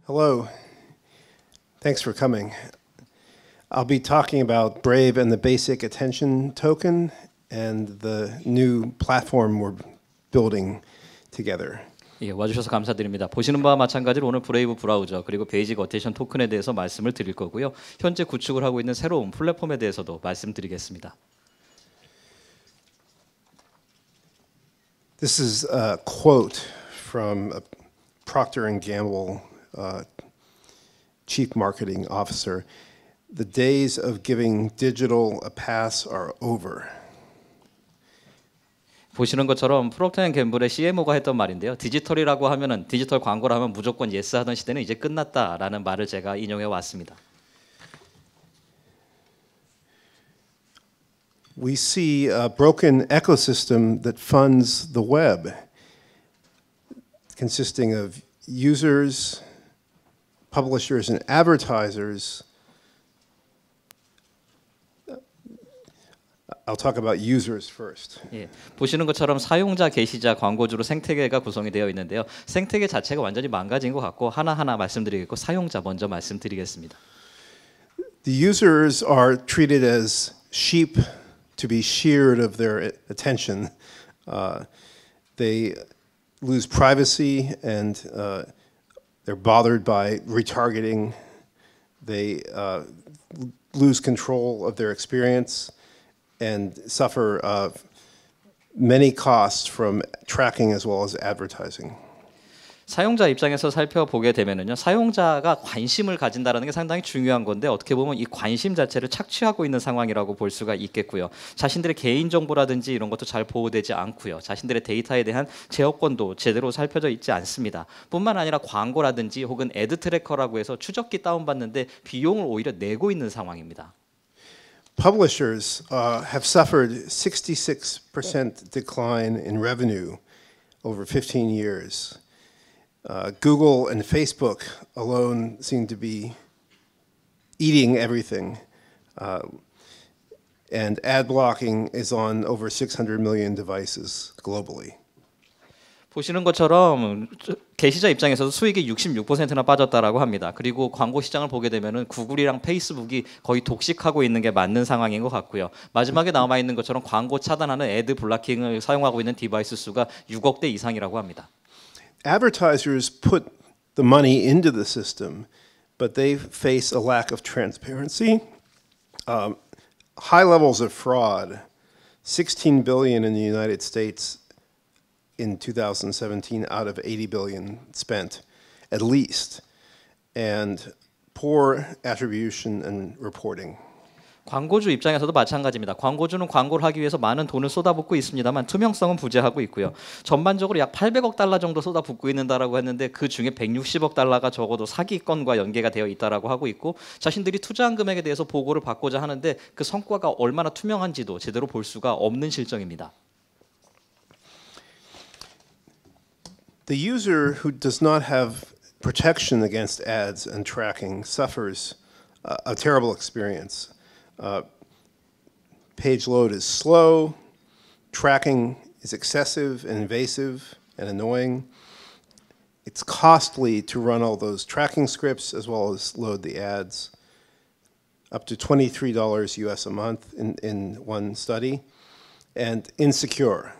Hello. Thanks for coming. I'll be talking about Brave and the basic attention token and the new platform we're building together. 예, 와주셔서 감사드립니다. 보시는 바와 마찬가지로 오늘 브레이브 브라우저 그리고 베이직 어텐션 토큰에 대해서 말씀을 드릴 거고요. 현재 구축을 하고 있는 새로운 플랫폼에 대해서도 말씀드리겠습니다. This is a quote from Procter & Gamble Chief Marketing Officer. The days of giving digital a pass are over. 보시는 것처럼 프록터앤갬블의 CMO가 했던 말인데요. 디지털이라고 하면은 디지털 광고를 하면 무조건 예스 하던 시대는 이제 끝났다라는 말을 제가 인용해 왔습니다. We see a broken ecosystem that funds the web, consisting of users, publishers, and advertisers. I'll talk about users first. 예, 보시는 것처럼 사용자, 게시자, 광고주로 생태계가 구성이 되어 있는데요. 생태계 자체가 완전히 망가진 것 같고 하나하나 말씀드리겠고 사용자 먼저 말씀드리겠습니다. The users are treated as sheep to be sheared of their attention. They lose privacy and they're bothered by retargeting. They lose control of their experience and suffer many costs from tracking as well as advertising. 사용자 입장에서 살펴보게 되면은요. 사용자가 관심을 가진다라는 게 상당히 중요한 건데 어떻게 보면 이 관심 자체를 착취하고 있는 상황이라고 볼 수가 있겠고요. 자신들의 개인 정보라든지 이런 것도 잘 보호되지 않고요. 자신들의 데이터에 대한 제어권도 제대로 살펴져 있지 않습니다. 뿐만 아니라 광고라든지 혹은 애드 트래커라고 해서 추적기 다운받는데 비용을 오히려 내고 있는 상황입니다. Publishers have suffered 66% decline in revenue over 15 years. Google and Facebook alone seem to be eating everything. And ad blocking is on over 600 million devices globally. 보시는 것처럼 게시자 입장에서도 수익이 66%나 빠졌다라고 합니다. 그리고 광고 시장을 보게 되면은 구글이랑 페이스북이 거의 독식하고 있는 게 맞는 상황인 것 같고요. 마지막에 남아 있는 것처럼 광고 차단하는 애드 블락킹을 사용하고 있는 디바이스 수가 6억 대 이상이라고 합니다. Advertisers put the money into the system, but they face a lack of transparency, high levels of fraud, 16 billion in the United States in 2017 out of 80 billion spent, at least, and poor attribution and reporting. 광고주 입장에서도 마찬가지입니다. 광고주는 광고를 하기 위해서 많은 돈을 쏟아붓고 있습니다만 투명성은 부재하고 있고요. 전반적으로 약 800억 달러 정도 쏟아붓고 있는다라고 했는데 그 중에 160억 달러가 적어도 사기건과 연계가 되어 있다라고 하고 있고 자신들이 투자한 금액에 대해서 보고를 받고자 하는데 그 성과가 얼마나 투명한지도 제대로 볼 수가 없는 실정입니다. The user who does not have protection against ads and tracking suffers a terrible experience. Page load is slow, tracking is excessive and invasive and annoying. It's costly to run all those tracking scripts as well as load the ads. Up to $23 US a month in one study. And insecure.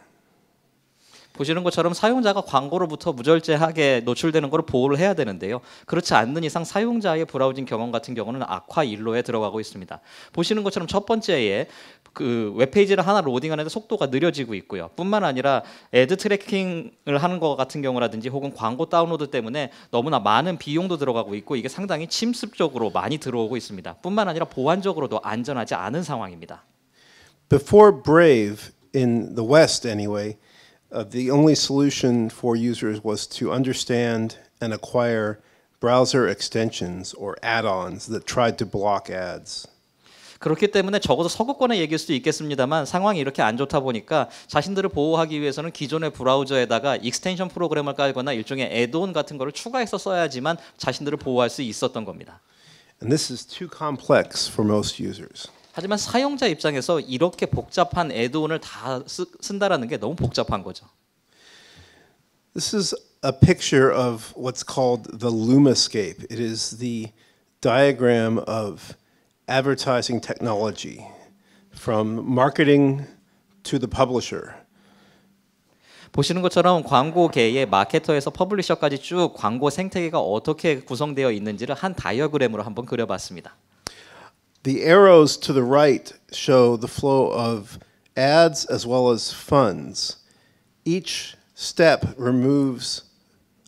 보시는 것처럼 사용자가 광고로부터 무절제하게 노출되는 것을 보호를 해야 되는데요. 그렇지 않는 이상 사용자의 브라우징 경험 같은 경우는 악화 일로에 들어가고 있습니다. 보시는 것처럼 첫 번째에 그 웹페이지를 하나 로딩하는데 속도가 느려지고 있고요. 뿐만 아니라 애드 트래킹을 하는 것 같은 경우라든지 혹은 광고 다운로드 때문에 너무나 많은 비용도 들어가고 있고 이게 상당히 침습적으로 많이 들어오고 있습니다. 뿐만 아니라 보안적으로도 안전하지 않은 상황입니다. Before Brave, in the West anyway, the only solution for users was to understand and acquire browser extensions or add-ons that tried to block ads. 그렇기 때문에 적어도 서구권의 얘기일 수도 있겠습니다만 상황이 이렇게 안 좋다 보니까 자신들을 보호하기 위해서는 기존의 브라우저에다가 익스텐션 프로그램을 깔거나 일종의 애드온 같은 거를 추가해서 써야지만 자신들을 보호할 수 있었던 겁니다. And this is too complex for most users. 하지만 사용자 입장에서 이렇게 복잡한 애드온을 다 쓴다라는 게 너무 복잡한 거죠. This is a picture of what's called the Lumascape. It is the diagram of advertising technology from marketing to the publisher. 보시는 것처럼 광고계의 마케터에서 퍼블리셔까지 쭉 광고 생태계가 어떻게 구성되어 있는지를 한 다이어그램으로 한번 그려봤습니다. The arrows to the right show the flow of ads as well as funds. Each step removes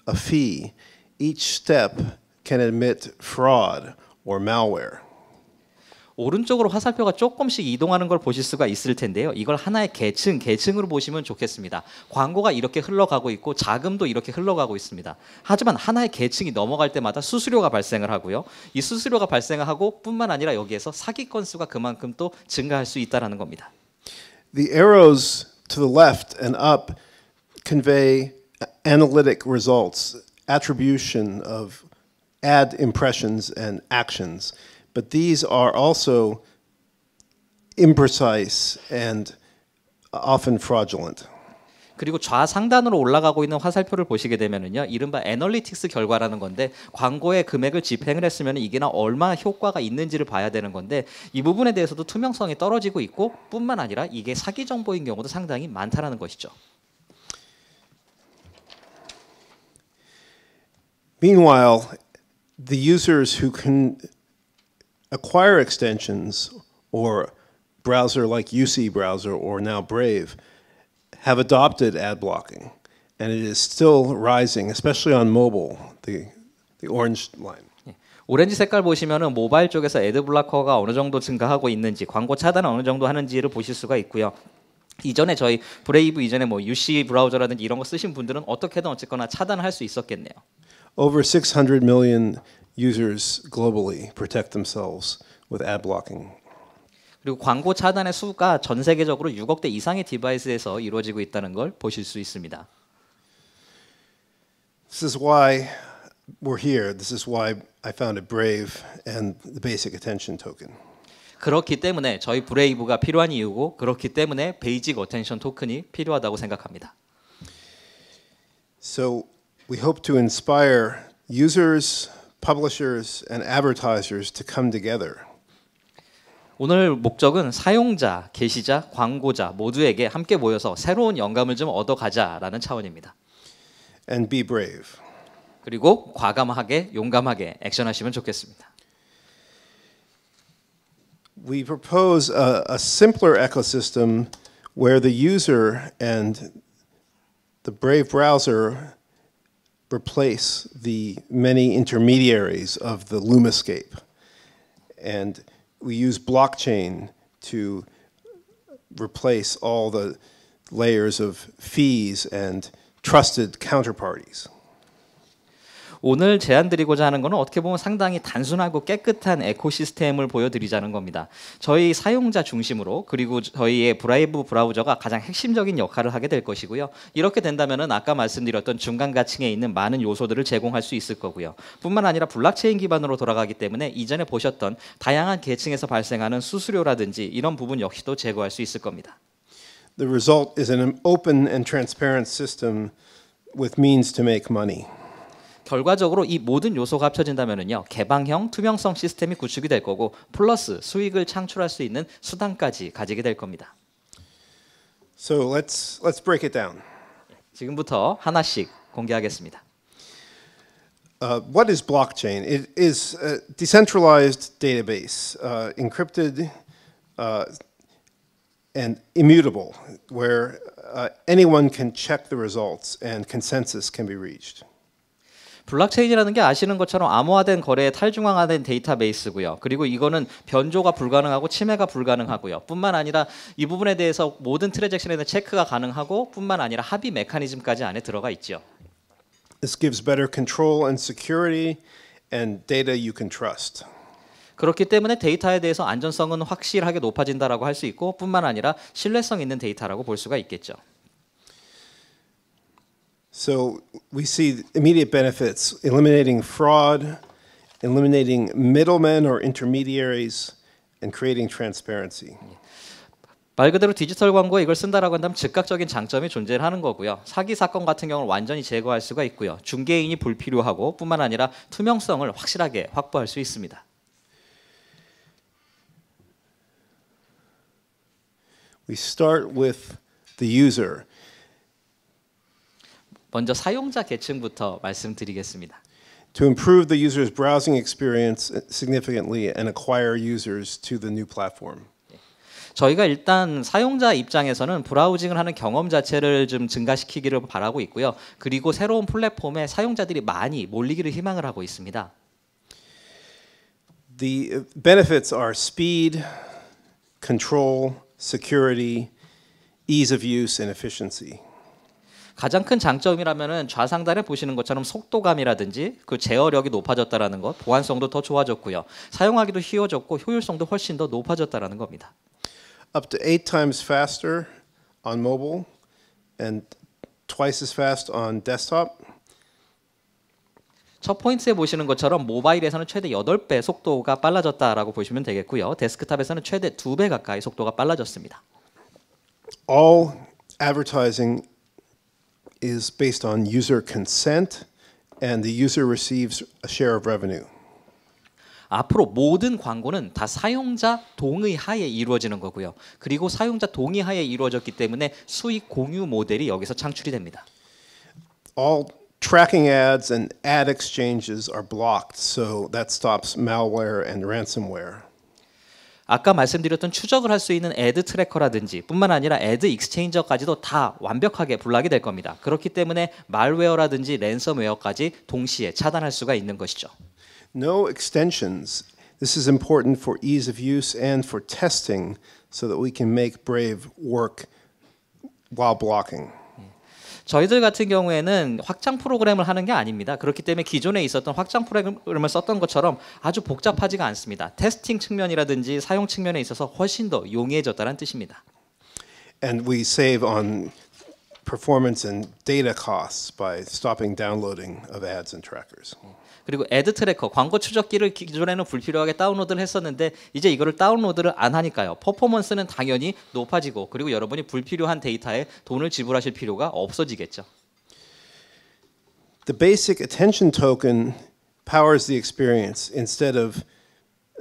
a fee. Each step can admit fraud or malware. 오른쪽으로 화살표가 조금씩 이동하는 걸 보실 수가 있을 텐데요. 이걸 하나의 계층으로 보시면 좋겠습니다. 광고가 이렇게 흘러가고 있고 자금도 이렇게 흘러가고 있습니다. 하지만 하나의 계층이 넘어갈 때마다 수수료가 발생을 하고요. 이 수수료가 발생을 하고 뿐만 아니라 여기에서 사기 건수가 그만큼 또 증가할 수 있다는 겁니다. The arrows to the left and up convey analytic results, attribution of ad impressions and actions. But these are also imprecise and often fraudulent. 그리고 좌상단으로 올라가고 있는 화살표를 보시게 되면은요, 이른바 애널리틱스 결과라는 건데 광고의 금액을 집행을 했으면 이게 얼마나 효과가 있는지를 봐야 되는 건데 이 부분에 대해서도 투명성이 떨어지고 있고 뿐만 아니라 이게 사기 정보인 경우도 상당히 많다라는 것이죠. Meanwhile, the users who can acquire extensions or browser like UC browser or now Brave have adopted ad blocking, and it is still rising, especially on mobile, the orange line. 오렌지 색깔 보시면은 모바일 쪽에서 애드 블락커가 어느 정도 증가하고 있는지, 광고 차단 어느 정도 하는지를 보실 수가 있고요. 이전에 저희 브레이브 이전에 뭐 UC 브라우저라든지 이런 거 쓰신 분들은 어떻게든 어쨌거나 차단할 수 있었겠네요. Over 600 million users globally protect themselves with ad blocking. 그리고 광고 차단의 수가 전 세계적으로 6억 대 이상의 디바이스에서 이루어지고 있다는 걸 보실 수 있습니다. This is why we're here. This is why I founded Brave and the Basic Attention Token. 그렇기 때문에 저희 브레이브가 필요한 이유고 그렇기 때문에 베이직 어텐션 토큰이 필요하다고 생각합니다. So we hope to inspire users, publishers, and advertisers to come together. 오늘 목적은 사용자, 게시자, 광고자 모두에게 함께 모여서 새로운 영감을 좀 얻어가자라는 차원입니다. And be brave. 그리고 과감하게, 용감하게 액션하시면 좋겠습니다. We propose a simpler ecosystem where the user and the Brave browser replace the many intermediaries of the Lumascape. And we use blockchain to replace all the layers of fees and trusted counterparties. 오늘 제안드리고자 하는 것은 어떻게 보면 상당히 단순하고 깨끗한 에코시스템을 보여드리자는 겁니다. 저희 사용자 중심으로 그리고 저희의 브레이브 브라우저가 가장 핵심적인 역할을 하게 될 것이고요. 이렇게 된다면 아까 말씀드렸던 중간가층에 있는 많은 요소들을 제공할 수 있을 거고요. 뿐만 아니라 블록체인 기반으로 돌아가기 때문에 이전에 보셨던 다양한 계층에서 발생하는 수수료라든지 이런 부분 역시도 제거할 수 있을 겁니다. The result is an open and transparent system with means to make money. 결과적으로 이 모든 요소가 합쳐진다면은요, 개방형 투명성 시스템이 구축이 될 거고 플러스 수익을 창출할 수 있는 수단까지 가지게 될 겁니다. So let's break it down. 지금부터 하나씩 공개하겠습니다. What is blockchain? It is a decentralized database, encrypted and immutable, where anyone can check the results and consensus can be reached. 블록체인이라는 게 아시는 것처럼 암호화된 거래에 탈중앙화된 데이터베이스고요. 그리고 이거는 변조가 불가능하고 침해가 불가능하고요. 뿐만 아니라 이 부분에 대해서 모든 트랜잭션에 대한 체크가 가능하고 뿐만 아니라 합의 메커니즘까지 안에 들어가 있죠. This gives better control and security and data you can trust. 그렇기 때문에 데이터에 대해서 안전성은 확실하게 높아진다라고 할 수 있고 뿐만 아니라 신뢰성 있는 데이터라고 볼 수가 있겠죠. So we see immediate benefits, eliminating fraud, eliminating middlemen or intermediaries, and creating transparency. 말 그대로 디지털 광고에 이걸 쓴다라고 한다면 즉각적인 장점이 존재하는 거고요. 사기 사건 같은 경우는 완전히 제거할 수가 있고요. 중개인이 불필요하고 뿐만 아니라 투명성을 확실하게 확보할 수 있습니다. We start with the user. 먼저 사용자 계층부터 말씀드리겠습니다. To improve the user's browsing experience significantly and acquire users to the new platform. 저희가 일단 사용자 입장에서는 브라우징을 하는 경험 자체를 좀 증가시키기를 바라고 있고요. 그리고 새로운 플랫폼에 사용자들이 많이 몰리기를 희망을 하고 있습니다. The benefits are speed, control, security, ease of use, and efficiency. 가장 큰 장점이라면은 좌상단에 보시는 것처럼 속도감이라든지 그 제어력이 높아졌다라는 것, 보안성도 더 좋아졌고요. 사용하기도 쉬워졌고 효율성도 훨씬 더 높아졌다라는 겁니다. Up to 8 times faster on mobile and twice as fast on desktop. 첫 포인트에 보시는 것처럼 모바일에서는 최대 8배 속도가 빨라졌다라고 보시면 되겠고요. 데스크탑에서는 최대 2배 가까이 속도가 빨라졌습니다. All advertising is based on user consent and the user receives a share of revenue. 앞으로 모든 광고는 다 사용자 동의 하에 이루어지는 거고요. 그리고 사용자 동의 하에 이루어졌기 때문에 수익 공유 모델이 여기서 창출이 됩니다. All tracking ads and ad exchanges are blocked, so that stops malware and ransomware. 아까 말씀드렸던 추적을 할 수 있는 애드 트래커라든지 뿐만 아니라 애드 익스체인저까지도 다 완벽하게 블락이 될 겁니다. 그렇기 때문에 말웨어라든지 랜섬웨어까지 동시에 차단할 수가 있는 것이죠. No extensions. This is important for ease of use and for testing so that we can make Brave work while blocking. 저희들 같은 경우에는 확장 프로그램을 하는 게 아닙니다. 그렇기 때문에 기존에 있었던 확장 프로그램을 썼던 것처럼 아주 복잡하지가 않습니다. 테스팅 측면이라든지 사용 측면에 있어서 훨씬 더 용이해졌다는 뜻입니다. And we save on performance and data costs by stopping downloading of ads and trackers. 그리고 애드 트래커, 광고 추적기를 기존에는 불필요하게 다운로드를 했었는데 이제 이거를 다운로드를 안 하니까요. 퍼포먼스는 당연히 높아지고 그리고 여러분이 불필요한 데이터에 돈을 지불하실 필요가 없어지겠죠. The basic attention token powers the experience instead of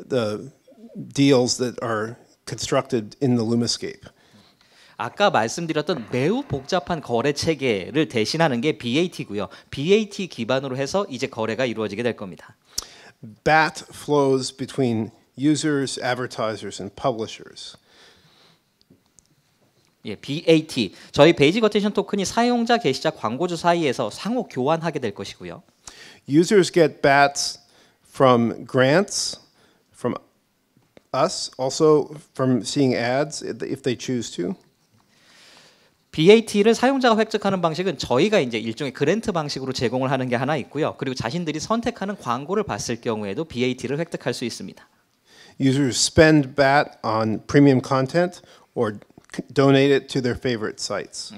the deals that are constructed in the LUMAscape. 아까 말씀드렸던 매우 복잡한 거래 체계를 대신하는 게 BAT고요. BAT 기반으로 해서 이제 거래가 이루어지게 될 겁니다. BAT flows between users, advertisers, and publishers. 예, BAT. 저희 베이직 어텐션 토큰이 사용자, 게시자, 광고주 사이에서 상호 교환하게 될 것이고요. Users get BATs from grants, from us, also from seeing ads if they choose to. BAT를 사용자가 획득하는 방식은 저희가 이제 일종의 그랜트 방식으로 제공을 하는 게 하나 있고요. 그리고 자신들이 선택하는 광고를 봤을 경우에도 BAT를 획득할 수 있습니다. Users spend BAT on premium content or donate it to their favorite sites.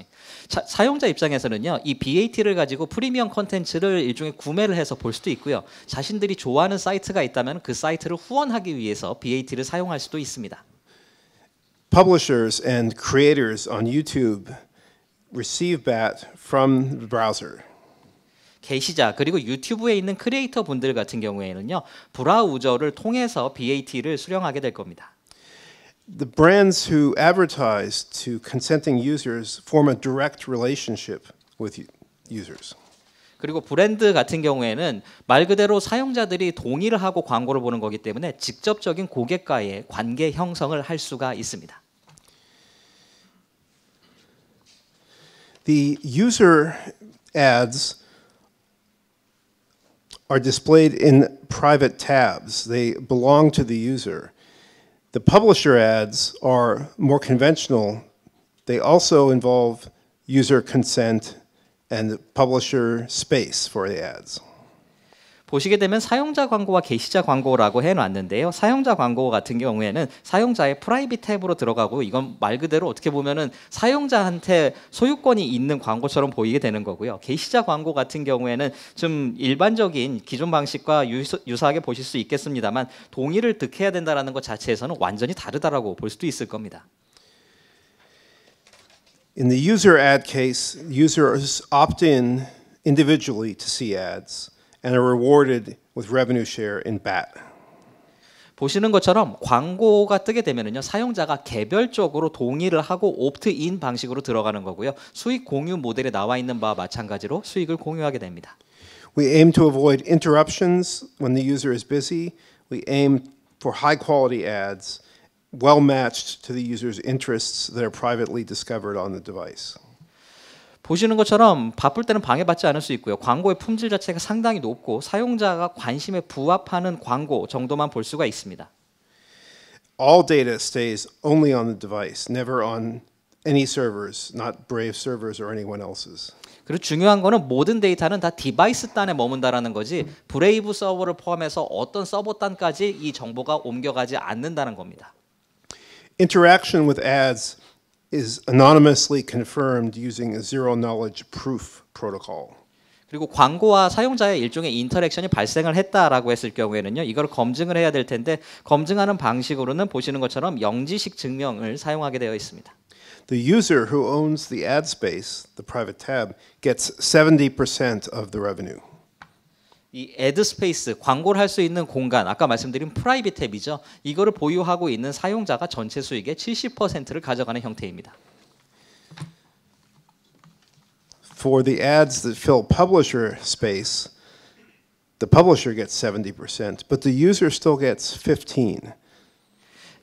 사용자 입장에서는요, 이 BAT를 가지고 프리미엄 콘텐츠를 일종의 구매를 해서 볼 수도 있고요. 자신들이 좋아하는 사이트가 있다면 그 사이트를 후원하기 위해서 BAT를 사용할 수도 있습니다. Publishers and creators on YouTube receive BAT from the browser. 게시자 그리고 유튜브에 있는 크리에이터 분들 같은 경우에는요, 브라우저를 통해서 BAT를 수령하게 될 겁니다. The brands who advertise to consenting users form a direct relationship with users. 그리고 브랜드 같은 경우에는 말 그대로 사용자들이 동의를 하고 광고를 보는 거기 때문에 직접적인 고객과의 관계 형성을 할 수가 있습니다. The user ads are displayed in private tabs. They belong to the user. The publisher ads are more conventional. They also involve user consent and publisher space for the ads. 보시게 되면 사용자 광고와 게시자 광고라고 해놨는데요. 사용자 광고 같은 경우에는 사용자의 프라이빗 탭으로 들어가고 이건 말 그대로 어떻게 보면은 사용자한테 소유권이 있는 광고처럼 보이게 되는 거고요. 게시자 광고 같은 경우에는 좀 일반적인 기존 방식과 유사하게 보실 수 있겠습니다만 동의를 득해야 된다는 것 자체에서는 완전히 다르다라고 볼 수도 있을 겁니다. In the user ad case, users opt in individually to see ads and are rewarded with revenue share in BAT. 보시는 것처럼 광고가 뜨게 되면은요, 사용자가 개별적으로 동의를 하고 옵트인 방식으로 들어가는 거고요. 수익 공유 모델에 나와 있는 바와 마찬가지로 수익을 공유하게 됩니다. We aim to avoid interruptions when the user is busy. We aim for high quality ads well matched to the user's interests that are privately discovered on the device. 보시는 것처럼 바쁠 때는 방해받지 않을 수 있고요. 광고의 품질 자체가 상당히 높고 사용자가 관심에 부합하는 광고 정도만 볼 수가 있습니다. All data stays only on the device, never on any servers, not Brave servers or anyone else's. 그리고 중요한 거는 모든 데이터는 다 디바이스 단에 머문다라는 거지 브레이브 서버를 포함해서 어떤 서버 단까지 이 정보가 옮겨가지 않는다는 겁니다. Interaction with ads is anonymously confirmed using a zero knowledge proof protocol. 그리고 광고와 사용자의 일종의 인터랙션이 발생을 했다라고 했을 경우에는요, 이걸 검증을 해야 될 텐데 검증하는 방식으로는 보시는 것처럼 영지식 증명을 사용하게 되어 있습니다. The user who owns the ad space, the private tab, gets 70% of the revenue. 이 애드 스페이스, 광고를 할 수 있는 공간, 아까 말씀드린 프라이빗 탭이죠. 이거를 보유하고 있는 사용자가 전체 수익의 70%를 가져가는 형태입니다. For the ads that fill publisher space, the publisher gets 70%, but the user still gets 15%.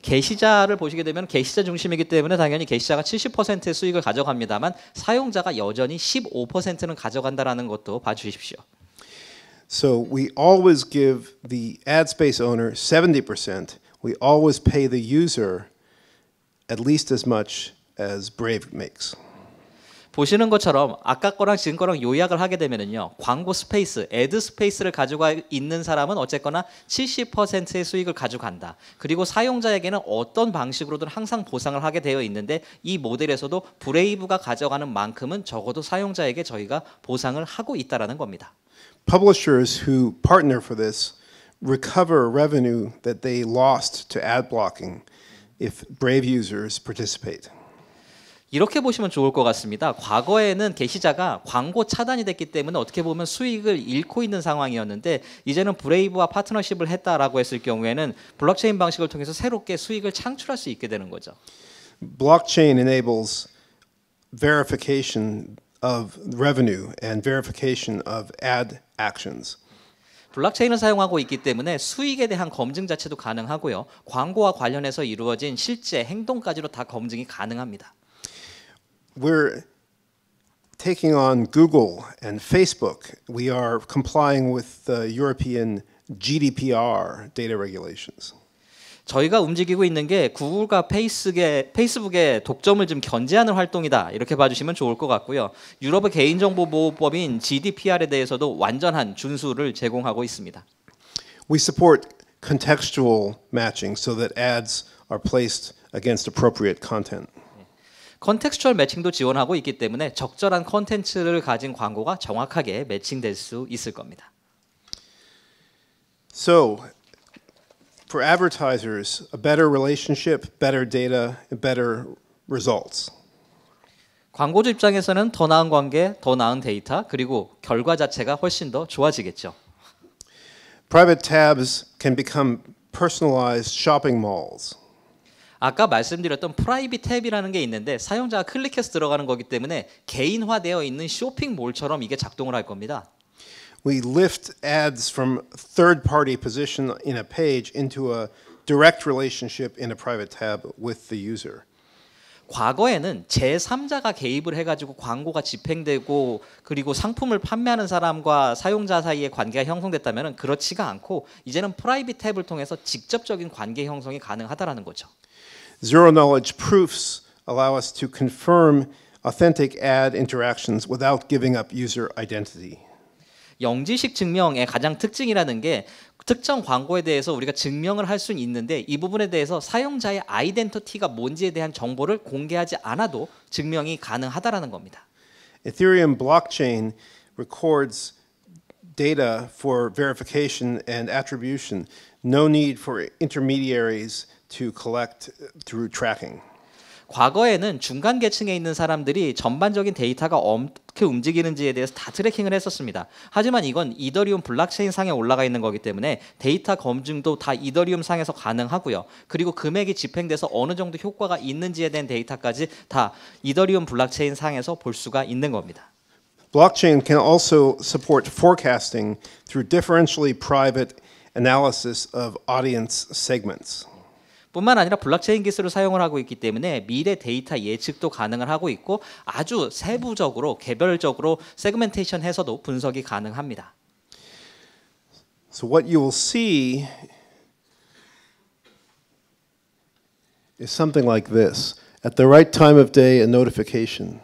게시자를 보시게 되면 게시자 중심이기 때문에 당연히 게시자가 70%의 수익을 가져갑니다만 사용자가 여전히 15%는 가져간다라는 것도 봐주십시오. So we always give the ad space owner 70%. We always pay the user at least as much as Brave makes. 보시는 것처럼 아까 거랑 지금 거랑 요약을 하게 되면은요, 광고 스페이스, 애드 스페이스를 가지고 있는 사람은 어쨌거나 70%의 수익을 가져간다. 그리고 사용자에게는 어떤 방식으로든 항상 보상을 하게 되어 있는데 이 모델에서도 브레이브가 가져가는 만큼은 적어도 사용자에게 저희가 보상을 하고 있다라는 겁니다. Publishers who partner for this recover revenue that they lost to ad blocking if Brave users participate. 이렇게 보시면 좋을 것 같습니다. 과거에는 게시자가 광고 차단이 됐기 때문에 어떻게 보면 수익을 잃고 있는 상황이었는데 이제는 브레이브와 파트너십을 했다라고 했을 경우에는 블록체인 방식을 통해서 새롭게 수익을 창출할 수 있게 되는 거죠. Blockchain enables verification of revenue and verification of ad actions. 블록체인을 사용하고 있기 때문에 수익에 대한 검증 자체도 가능하고요. 광고와 관련해서 이루어진 실제 행동까지도 다 검증이 가능합니다. We're taking on Google and Facebook. We are complying with the European GDPR data regulations. 저희가 움직이고 있는 게 구글과 페이스북의 독점을 좀 견제하는 활동이다. 이렇게 봐주시면 좋을 것 같고요. 유럽의 개인정보보호법인 GDPR에 대해서도 완전한 준수를 제공하고 있습니다. We support contextual matching so that ads are placed against appropriate content. 컨텍스추얼 매칭도 지원하고 있기 때문에 적절한 컨텐츠를 가진 광고가 정확하게 매칭될 수 있을 겁니다. So, for advertisers, a better relationship, better data, and better results. 광고주 입장에서는 더 나은 관계, 더 나은 데이터, 그리고 결과 자체가 훨씬 더 좋아지겠죠. Private tabs can become personalized shopping malls. 아까 말씀드렸던 프라이빗 탭이라는 게 있는데 사용자가 클릭해서 들어가는 거기 때문에 개인화되어 있는 쇼핑몰처럼 이게 작동을 할 겁니다. We lift ads from third-party position in a page into a direct relationship in a private tab with the user. 과거에는 제3자가 개입을 해가지고 광고가 집행되고 그리고 상품을 판매하는 사람과 사용자 사이의 관계가 형성됐다면 그렇지가 않고 이제는 프라이빗 탭을 통해서 직접적인 관계 형성이 가능하다라는 거죠. Zero knowledge proofs allow us to confirm authentic ad interactions without giving up user identity. 영지식 증명의 가장 특징이라는 게 특정 광고에 대해서 우리가 증명을 할 수는 있는데 이 부분에 대해서 사용자의 아이덴티티가 뭔지에 대한 정보를 공개하지 않아도 증명이 가능하다라는 겁니다. Ethereum blockchain records data for verification and attribution. No need for intermediaries to collect through tracking. 과거에는 중간 계층에 있는 사람들이 전반적인 데이터가 어떻게 움직이는지에 대해서 다 트래킹을 했었습니다. 하지만 이건 이더리움 블록체인 상에 올라가 있는 거기 때문에 데이터 검증도 다 이더리움 상에서 가능하고요. 그리고 금액이 집행돼서 어느 정도 효과가 있는지에 대한 데이터까지 다 이더리움 블록체인 상에서 볼 수가 있는 겁니다. Blockchain can also support forecasting through differentially private analysis of audience segments. 뿐만 아니라 블록체인 기술을 사용을 하고 있기 때문에 미래 데이터 예측도 가능을 하고 있고 아주 세부적으로 개별적으로 세그멘테이션 해서도 분석이 가능합니다. So what you will see is something like this. At the right time of day, a notification.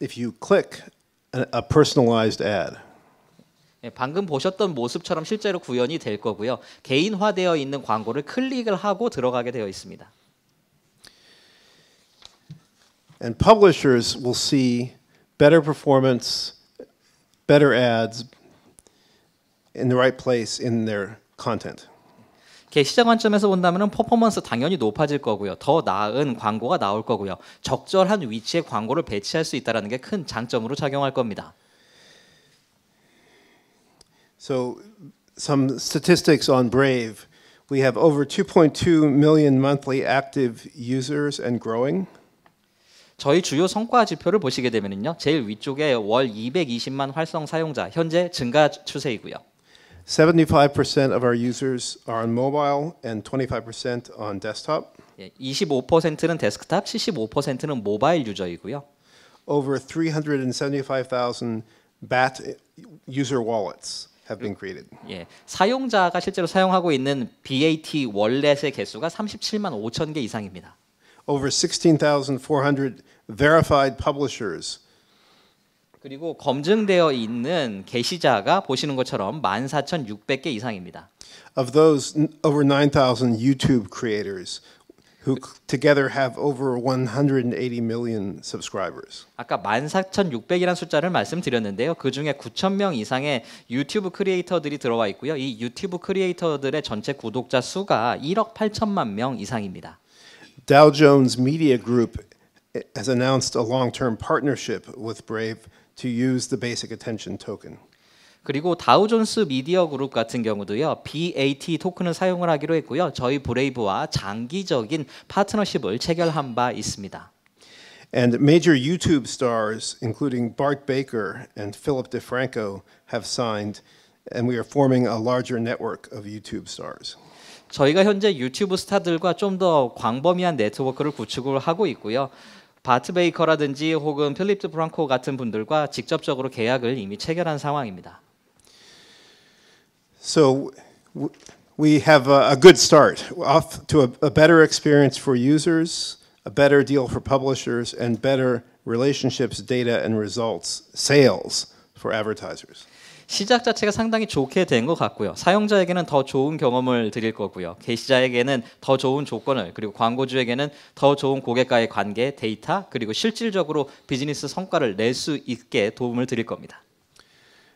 If you click a personalized ad, 방금 보셨던 모습처럼 실제로 구현이 될 거고요. 개인화되어 있는 광고를 클릭을 하고 들어가게 되어 있습니다. and publishers will see better performance, better ads in the right place in their content. 게시자 관점에서 본다면 퍼포먼스 당연히 높아질 거고요. 더 나은 광고가 나올 거고요. 적절한 위치에 광고를 배치할 수 있다는 게 큰 장점으로 작용할 겁니다. So some statistics on Brave. We have over 2.2 million monthly active users and growing. 저희 주요 성과 지표를 보시게 되면요. 제일 위쪽에 월 220만 활성 사용자, 현재 증가 추세이고요. 75% of our users are on mobile and 25% on desktop. 25%는 데스크탑, 75%는 모바일 유저이고요. Over 375,000 BAT user wallets have been created. 사용자가 실제로 사용하고 있는 BAT 월렛의 개수가 37만 5천 개 이상입니다. Over 16,400 verified publishers. 그리고 검증되어 있는 게시자가 보시는 것처럼 14,600개 이상입니다. Of those, over 9,000 YouTube creators who together have over 180 million subscribers. 아까 14,600이라는 숫자를 말씀드렸는데요. 그중에 9,000명 이상의 유튜브 크리에이터들이 들어와 있고요. 이 유튜브 크리에이터들의 전체 구독자 수가 1억 8천만 명 이상입니다. Dow Jones Media Group has announced a long-term partnership with Brave to use the basic attention token. 그리고 다우존스 미디어 그룹 같은 경우도요. BAT 토큰을 사용을 하기로 했고요. 저희 브레이브와 장기적인 파트너십을 체결한 바 있습니다. And major YouTube stars, including Bart Baker and Philip DeFranco, have signed, and we are forming a larger network of YouTube stars. 저희가 현재 유튜브 스타들과 좀 더 광범위한 네트워크를 구축을 하고 있고요. 바트 베이커라든지 혹은 필립 프랑코 같은 분들과 직접적으로 계약을 이미 체결한 상황입니다. So we have a good start, off to a better experience for users, a better deal for publishers, and better relationships, data, and results, sales for advertisers. 시작 자체가 상당히 좋게 된 것 같고요. 사용자에게는 더 좋은 경험을 드릴 거고요. 게시자에게는 더 좋은 조건을, 그리고 광고주에게는 더 좋은 고객과의 관계, 데이터, 그리고 실질적으로 비즈니스 성과를 낼 수 있게 도움을 드릴 겁니다.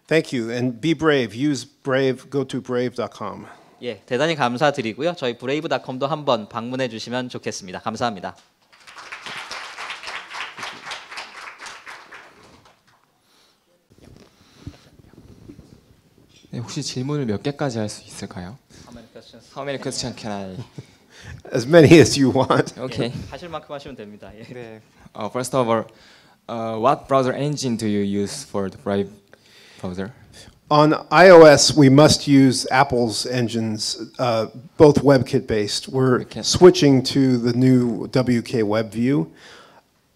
Thank you, and be brave. Use Brave. Go to brave.com. 대단히 감사드리고요. 저희 브레이브.com도 한번 방문해 주시면 좋겠습니다. 감사합니다. 네, 혹시 질문을 몇 개까지 할 수 있을까요? How many questions can I? As many as you want. Okay. 하실 만큼 하시면 됩니다. 네. First of all, what browser engine do you use for the Brave browser? On iOS, we must use Apple's engines, both WebKit-based. We're WebKit. switching to the new WK WebView.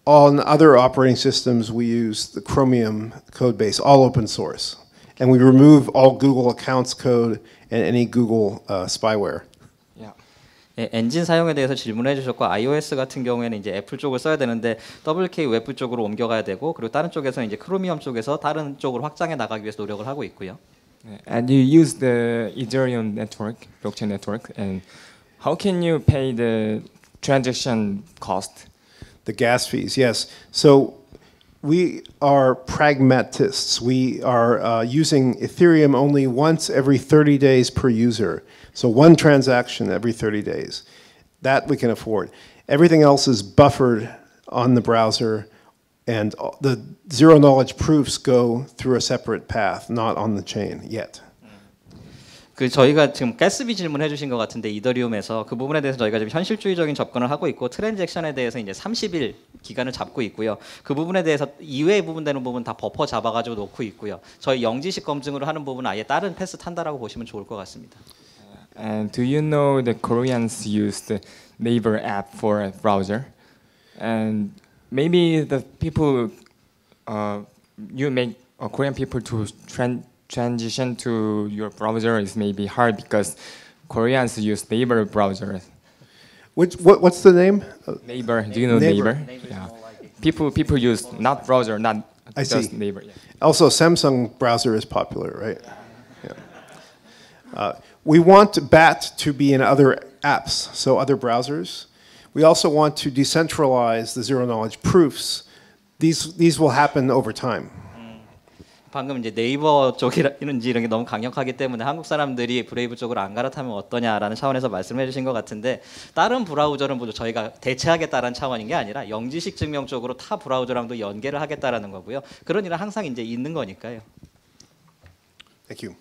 On other operating systems, we use the Chromium code base, all open source. And we remove all Google accounts code and any Google spyware. Yeah. 엔진 사용에 대해서 질문해 주셨고 iOS 같은 경우에는 이제 애플 쪽을 써야 되는데 WK 웹 쪽으로 옮겨가야 되고 그리고 다른 쪽에서는 이제 크로미엄 쪽에서 다른 쪽으로 확장해 나가기 위해서 노력을 하고 있고요. And you use the Ethereum network, blockchain network, and how can you pay the transaction cost? The gas fees, yes. So we are pragmatists. We are using Ethereum only once every 30 days per user. So one transaction every 30 days. That we can afford. Everything else is buffered on the browser, and the zero knowledge proofs go through a separate path, not on the chain yet. 그 저희가 지금 가스비 질문해 주신 것 같은데 이더리움에서 그 부분에 대해서 저희가 지금 현실주의적인 접근을 하고 있고 트랜잭션에 대해서 이제 30일 기간을 잡고 있고요. 그 부분에 대해서 이외의 부분 되는 부분 다 버퍼 잡아가지고 놓고 있고요. 저희 영지식 검증으로 하는 부분은 아예 다른 패스 탄다라고 보시면 좋을 것 같습니다. And do you know the Koreans use the Naver app for a browser? And maybe the people, you make Korean people to transition to your browser is maybe hard because Koreans use Naver browser. What's the name? Naver, do you know Naver. Naver? Yeah. People use not browser, not I just see. Naver. Yeah. Also, Samsung browser is popular, right? Yeah. We want BAT to be in other apps, so other browsers. We also want to decentralize the zero knowledge proofs. These will happen over time. 방금 이제 네이버 쪽이라든지 이런 게 너무 강력하기 때문에 한국 사람들이 브레이브 쪽으로 안 갈아타면 어떠냐라는 차원에서 말씀해 주신 것 같은데 다른 브라우저는 모두 저희가 대체하겠다라는 차원인 게 아니라 영지식 증명 쪽으로 타 브라우저랑도 연계를 하겠다라는 거고요. 그런 일은 항상 이제 있는 거니까요. Thank you.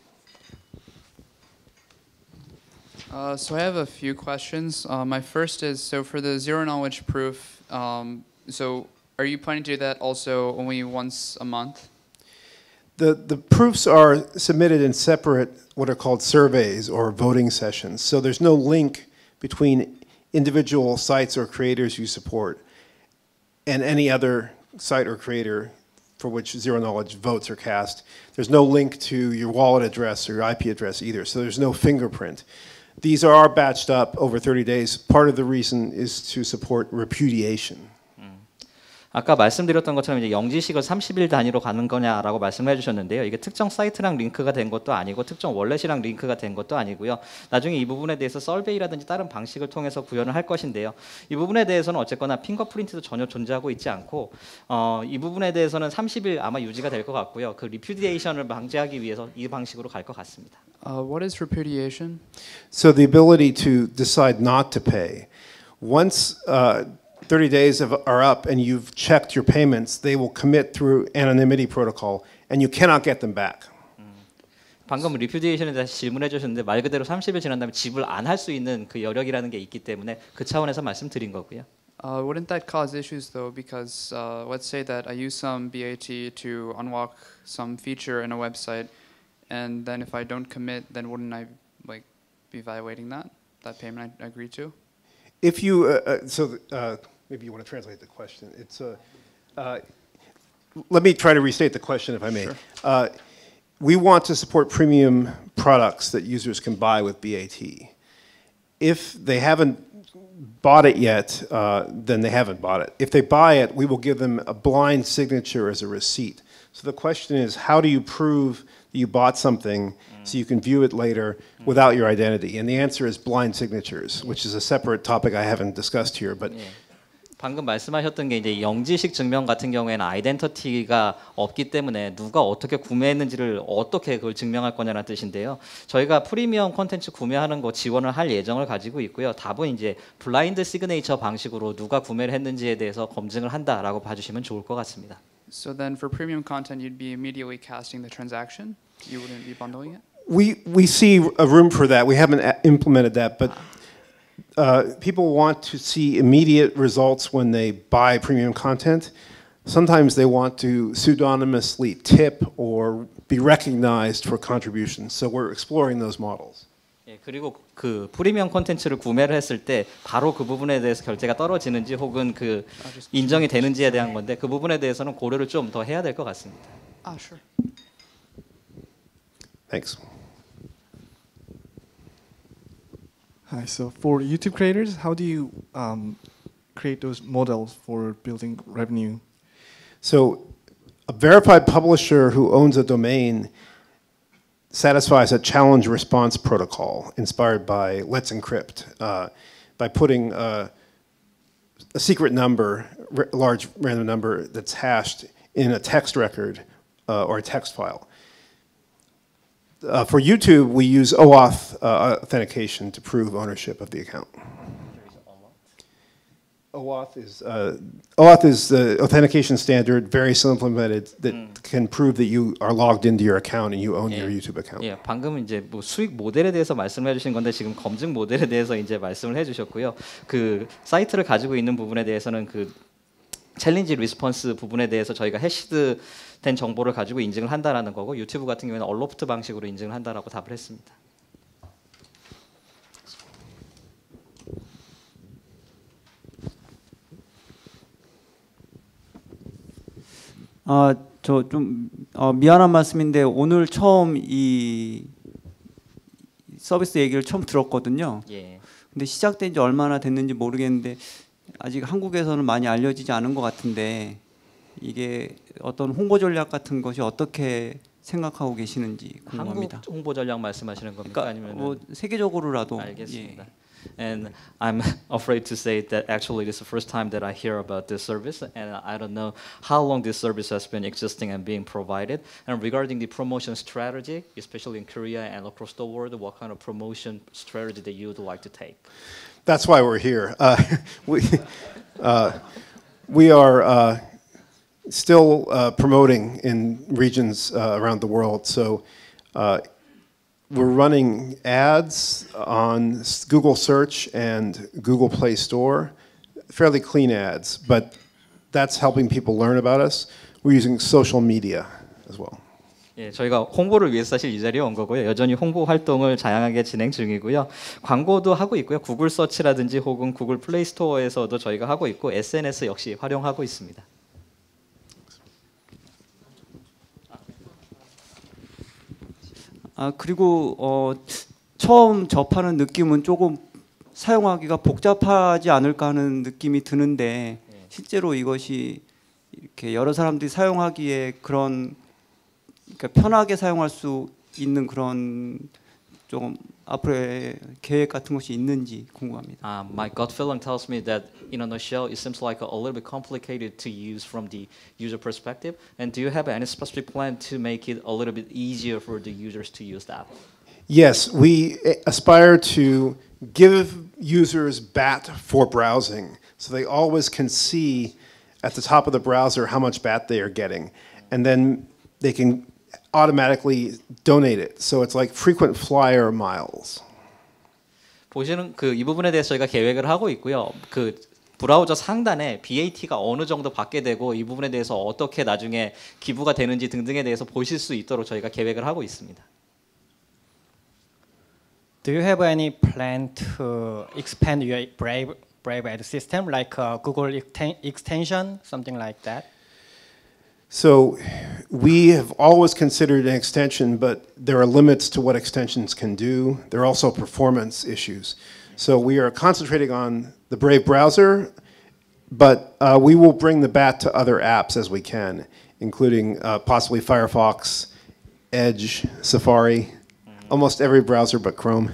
So I have a few questions. My first is, so for the zero knowledge proof, so are you planning to do that also only once a month? The proofs are submitted in separate, what are called surveys or voting sessions. So there's no link between individual sites or creators you support and any other site or creator for which zero knowledge votes are cast. There's no link to your wallet address or your IP address either. So there's no fingerprint. These are batched up over 30 days. Part of the reason is to support repudiation. 아까 말씀드렸던 것처럼 이제 영지식을 30일 단위로 가는 거냐라고 말씀해 주셨는데요. 이게 특정 사이트랑 링크가 된 것도 아니고 특정 월렛이랑 링크가 된 것도 아니고요. 나중에 이 부분에 대해서 설베이라든지 다른 방식을 통해서 구현을 할 것인데요. 이 부분에 대해서는 어쨌거나 핑거프린트도 전혀 존재하고 있지 않고 이 부분에 대해서는 30일 아마 유지가 될 것 같고요. 그 리퓨디에이션을 방지하기 위해서 이 방식으로 갈 것 같습니다. What is repudiation? So the ability to decide not to pay. Once 30 days are up and you've checked your payments, they will commit through anonymity protocol and you cannot get them back. 방금 리퓨디에이션에 대해서 질문해 주셨는데 말 그대로 30일 지난 다음에 지불 안 할 수 있는 그 여력이라는 게 있기 때문에 그 차원에서 말씀드린 거고요. Wouldn't that cause issues though? Because let's say that I use some BAT to unlock some feature in a website, and then if I don't commit, then wouldn't I be violating that payment I agreed to? If you maybe you want to translate the question. It's let me try to restate the question if I may. Sure. We want to support premium products that users can buy with BAT. If they haven't bought it yet, then they haven't bought it. If they buy it, we will give them a blind signature as a receipt. So the question is, how do you prove that you bought something so you can view it later without your identity? And the answer is blind signatures, which is a separate topic I haven't discussed here. But 방금 말씀하셨던 게 이제 영지식 증명 같은 경우에는 아이덴티티가 없기 때문에 누가 어떻게 구매했는지를 어떻게 그걸 증명할 거냐는 뜻인데요. 저희가 프리미엄 콘텐츠 구매하는 거 지원을 할 예정을 가지고 있고요. 답은 이제 블라인드 시그네이처 방식으로 누가 구매를 했는지에 대해서 검증을 한다라고 봐주시면 좋을 것 같습니다. So then for premium content, you'd be immediately casting the transaction? You wouldn't be bundling it? we see a room for that. We haven't implemented that, but people want to see immediate results when they buy premium content. Sometimes they want to pseudonymously tip or be recognized for contributions. So we're exploring those models. 예, 그리고 그 프리미엄 콘텐츠를 구매를 했을 때 바로 그 부분에 대해서 결제가 떨어지는지 혹은 그 인정이 되는지에 대한 건데 그 부분에 대해서는 고려를 좀 더 해야 될 것 같습니다. Sure. Thanks. Hi. So for YouTube creators, how do you create those models for building revenue? So a verified publisher who owns a domain satisfies a challenge response protocol inspired by Let's Encrypt by putting a secret number, a large random number that's hashed in a text record or a text file. For YouTube, we use OAuth authentication to prove ownership of the account. OAuth is the authentication standard, very implemented, that can prove that you are logged into your account and you own your YouTube account. 예, 방금 이제 뭐 수익 모델에 대해서 말씀해 주신 건데 지금 검증 모델에 대해서 이제 말씀을 해 주셨고요. 그 사이트를 가지고 있는 부분에 대해서는 그 챌린지 리스폰스 부분에 대해서 저희가 해시드 된 정보를 가지고 인증을 한다라는 거고 유튜브 같은 경우에는 얼로프트 방식으로 인증을 한다라고 답을 했습니다. 저 좀 미안한 말씀인데 오늘 처음 이 서비스 얘기를 처음 들었거든요. 예. 근데 시작된 지 얼마나 됐는지 모르겠는데 아직 한국에서는 많이 알려지지 않은 것 같은데 이게 어떤 홍보 전략 같은 것이 어떻게 생각하고 계시는지 궁금합니다. 한국 홍보 전략 말씀하시는 겁니까? 그러니까 아니면 뭐 세계적으로라도. 알겠습니다. 예. And I'm afraid to say that actually this is the first time that I hear about this service, and I don't know how long this service has been existing and being provided. And regarding the promotion strategy, especially in Korea and across the world, what kind of promotion strategy that you would like to take? That's why we're here. We are still promoting in regions around the world. So we're running ads on Google Search and Google Play Store, fairly clean ads, but that's helping people learn about us. We're using social media as well. 예, 저희가 홍보를 위해서 사실 이 자리에 온 거고요. 여전히 홍보 활동을 다양하게 진행 중이고요. 광고도 하고 있고요. 구글 서치라든지 혹은 구글 플레이 스토어에서도 저희가 하고 있고 SNS 역시 활용하고 있습니다. 그리고 처음 접하는 느낌은 조금 사용하기가 복잡하지 않을까 하는 느낌이 드는데 실제로 이것이 이렇게 여러 사람들이 사용하기에 그런 그러니까 편하게 사용할 수 있는 그런 조금 앞으로의 계획 같은 것이 있는지 궁금합니다. My gut feeling tells me that in a nutshell, it seems like a little bit complicated to use from the user perspective. And do you have any specific plan to make it a little bit easier for the users to use that? Yes, we aspire to give users BAT for browsing, so they always can see at the top of the browser how much BAT they are getting, and then they can automatically donate it. So it's like frequent flyer miles. 보시는 이 부분에 대해서 저희가 계획을 하고 있고요. 그 브라우저 상단에 BAT가 어느 정도 받게 되고 이 부분에 대해서 어떻게 나중에 기부가 되는지 등등에 대해서 보실 수 있도록 저희가 계획을 하고 있습니다. Do you have any plan to expand your Brave Ad system, like Google extension, something like that? So we have always considered an extension, but there are limits to what extensions can do. There are also performance issues. So we are concentrating on the Brave browser, but we will bring the BAT to other apps as we can, including possibly Firefox, Edge, Safari, almost every browser but Chrome.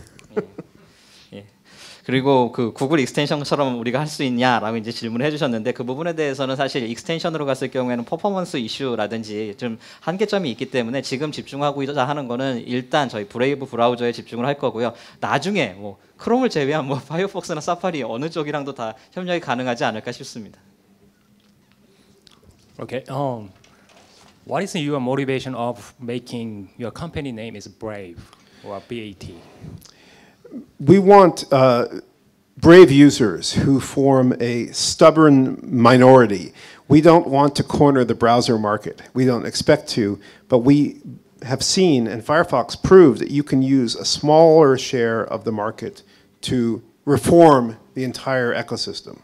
그리고 그 구글 익스텐션처럼 우리가 할 수 있냐라고 이제 질문을 해주셨는데 그 부분에 대해서는 사실 익스텐션으로 갔을 경우에는 퍼포먼스 이슈라든지 좀 한계점이 있기 때문에 지금 집중하고자 하는 거는 일단 저희 브레이브 브라우저에 집중을 할 거고요. 나중에 뭐 크롬을 제외한 뭐 파이어폭스나 사파리 어느 쪽이랑도 다 협력이 가능하지 않을까 싶습니다. Okay. What is your motivation of making your company name is Brave or BAT? We want brave users who form a stubborn minority. We don't want to corner the browser market. We don't expect to, but we have seen, and Firefox proved, that you can use a smaller share of the market to reform the entire ecosystem.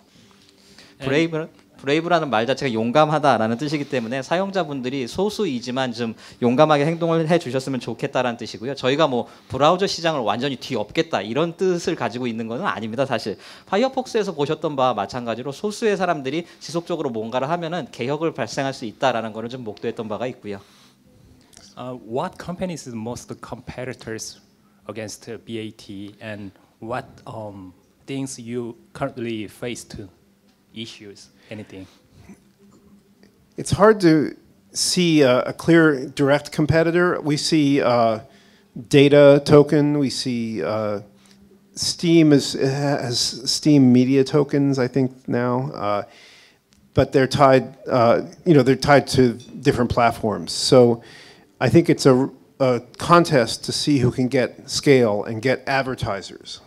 브레이브라는 말 자체가 용감하다라는 뜻이기 때문에 사용자분들이 소수이지만 좀 용감하게 행동을 해주셨으면 좋겠다라는 뜻이고요. 저희가 뭐 브라우저 시장을 완전히 뒤엎겠다 이런 뜻을 가지고 있는 것은 아닙니다. 사실 파이어폭스에서 보셨던 바와 마찬가지로 소수의 사람들이 지속적으로 뭔가를 하면은 개혁을 발생할 수 있다라는 거를 좀 목도했던 바가 있고요. What companies is most competitors against BAT, and what things you currently faced issues? Anything? It's hard to see a clear direct competitor. We see Data Token, we see Steam has Steam media tokens, I think now, but they're tied. They're tied to different platforms. So I think it's a contest to see who can get scale and get advertisers.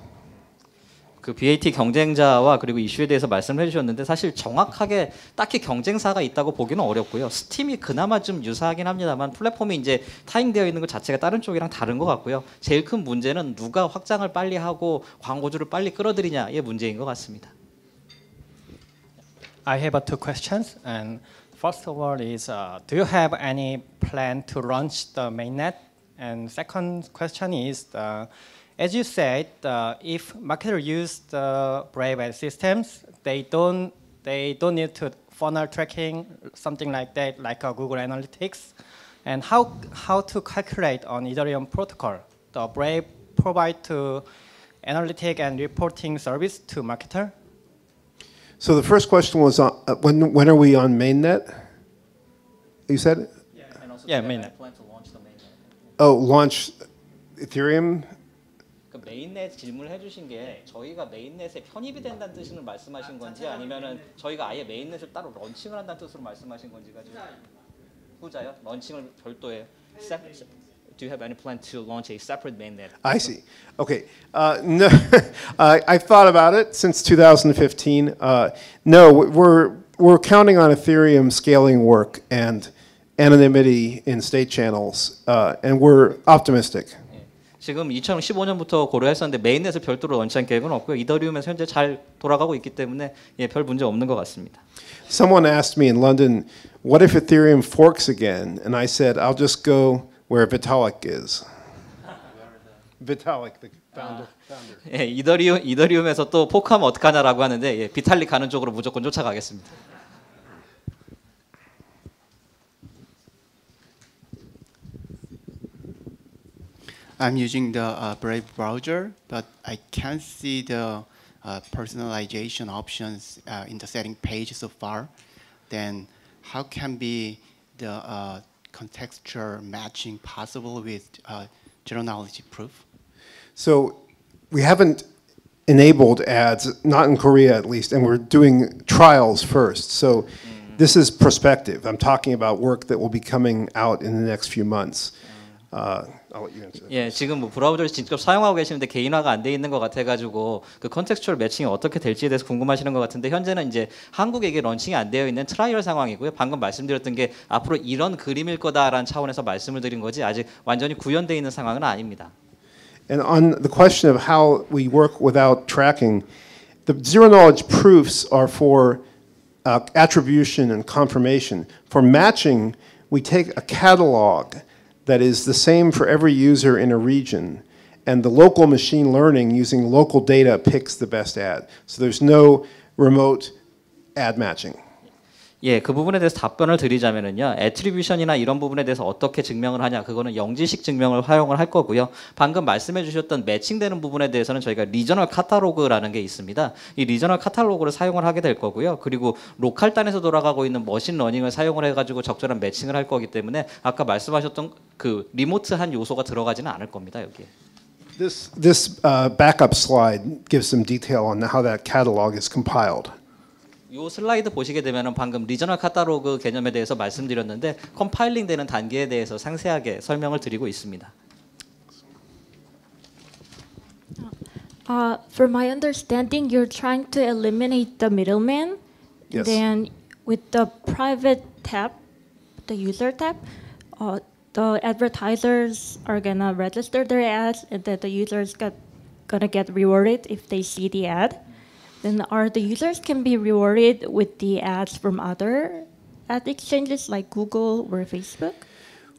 그 BAT 경쟁자와 그리고 이슈에 대해서 말씀을 해주셨는데 사실 정확하게 딱히 경쟁사가 있다고 보기는 어렵고요. 스팀이 그나마 좀 유사하긴 합니다만 플랫폼이 이제 타잉되어 있는 것 자체가 다른 쪽이랑 다른 것 같고요. 제일 큰 문제는 누가 확장을 빨리 하고 광고주를 빨리 끌어들이냐의 문제인 것 같습니다. I have two questions, and first of all is, do you have any plan to launch the mainnet? And second question is, as you said, if marketers use the Brave ad systems, they don't need to funnel tracking, something like that, like Google Analytics. And how to calculate on Ethereum protocol? The Brave provide to analytic and reporting service to marketer. So the first question was when are we on mainnet? You said? Yeah, mainnet. Oh, launch Ethereum. 그 메인넷 질문을 해주신 게 저희가 메인넷에 편입이 된다는 뜻을 말씀하신 건지 아니면은 저희가 아예 메인넷을 따로 런칭을 한다는 뜻으로 말씀하신 건지가 좀 후자요? 런칭을 별도의 Do you have any plan to launch a separate mainnet? I see. Okay. No, I've thought about it since 2015. No, we're counting on Ethereum scaling work and anonymity in state channels, and we're optimistic. 지금 2015년부터 고려했었는데 메인넷을 별도로 런칭할 계획은 없고요. 이더리움에서 현재 잘 돌아가고 있기 때문에 별 문제 없는 것 같습니다. Someone asked me in London, "What if Ethereum forks again?" And I said, "I'll just go where Vitalik is." Vitalik, the founder. 예, 이더리움에서 또 포크하면 어떡하냐라고 하는데 비탈릭 가는 쪽으로 무조건 쫓아가겠습니다. I'm using the Brave browser, but I can't see the personalization options in the setting page so far. Then how can be the contextual matching possible with general knowledge proof? So we haven't enabled ads, not in Korea at least, and we're doing trials first. So this is prospective. I'm talking about work that will be coming out in the next few months. I'll let you answer. 예, 지금 뭐 브라우저를 직접 사용하고 계시는데 개인화가 안 돼 있는 것 같아가지고 그 컨텍스추얼 매칭이 어떻게 될지에 대해서 궁금하시는 것 같은데 현재는 이제 한국에 이게 런칭이 안 되어 있는 트라이얼 상황이고요. 방금 말씀드렸던 게 앞으로 이런 그림일 거다라는 차원에서 말씀을 드린 거지 아직 완전히 구현되어 있는 상황은 아닙니다. And on the question of how we work without tracking, the zero knowledge proofs are for attribution and confirmation. For matching, we take a catalog that is the same for every user in a region, and the local machine learning using local data picks the best ad. So there's no remote ad matching. 예, 그 부분에 대해서 답변을 드리자면은요, 애트리뷰션이나 이런 부분에 대해서 어떻게 증명을 하냐, 그거는 영지식 증명을 활용을 할 거고요. 방금 말씀해주셨던 매칭되는 부분에 대해서는 저희가 리저널 카탈로그라는 게 있습니다. 이 리저널 카탈로그를 사용을 하게 될 거고요. 그리고 로컬 단에서 돌아가고 있는 머신러닝을 사용을 해가지고 적절한 매칭을 할 거기 때문에 아까 말씀하셨던 그 리모트한 요소가 들어가지는 않을 겁니다, 여기에. This backup slide gives some detail on how that catalog is compiled. 이 슬라이드 보시게 되면은 방금 리저널 카탈로그 개념에 대해서 말씀드렸는데 컴파일링 되는 단계에 대해서 상세하게 설명을 드리고 있습니다. From my understanding, you're trying to eliminate the middleman. Yes. Then with the private tab, the user tab, the advertisers are gonna register their ads, and then the users gonna get rewarded if they see the ad. Then are the users can be rewarded with the ads from other ad exchanges like Google or Facebook?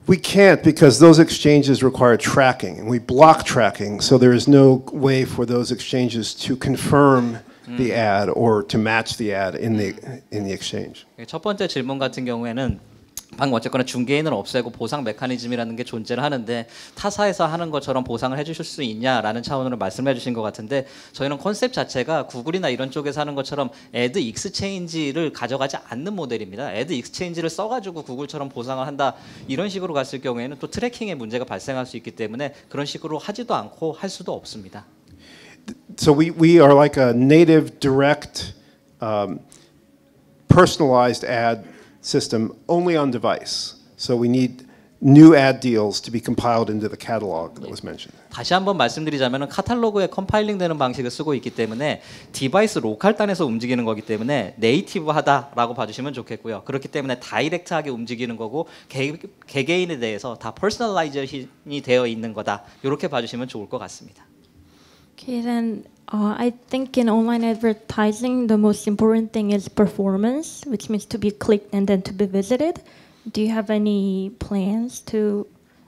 We can't because those exchanges require tracking, and we block tracking, so there is no way for those exchanges to confirm the ad or to match the ad in the exchange. 첫 번째 질문 같은 경우에는 방금 어쨌거나 중개인을 없애고 보상 메커니즘이라는 게 존재를 하는데 타사에서 하는 것처럼 보상을 해주실 수 있냐라는 차원으로 말씀해 주신 것 같은데 저희는 컨셉 자체가 구글이나 이런 쪽에서 하는 것처럼 애드 익스체인지를 가져가지 않는 모델입니다. 애드 익스체인지를 써가지고 구글처럼 보상을 한다 이런 식으로 갔을 경우에는 또 트래킹에 문제가 발생할 수 있기 때문에 그런 식으로 하지도 않고 할 수도 없습니다. So we are like a native, direct, personalized ad system only on device. So we need new ad deals to be compiled into the catalog that was mentioned. 다시 한번 말씀드리자면 카탈로그에 컴파일링 되는 방식을 쓰고 있기 때문에 디바이스 로컬 단에서 움직이는 거기 때문에 네이티브하다라고 봐주시면 좋겠고요. 그렇기 때문에 다이렉트하게 움직이는 거고 개개인에 대해서 다 퍼스널라이제이션이 되어 있는 거다. 이렇게 봐주시면 좋을 것 같습니다. Okay, then I think in online advertising, the most important thing is performance, which means to be clicked and then to be visited. Do you have any plans to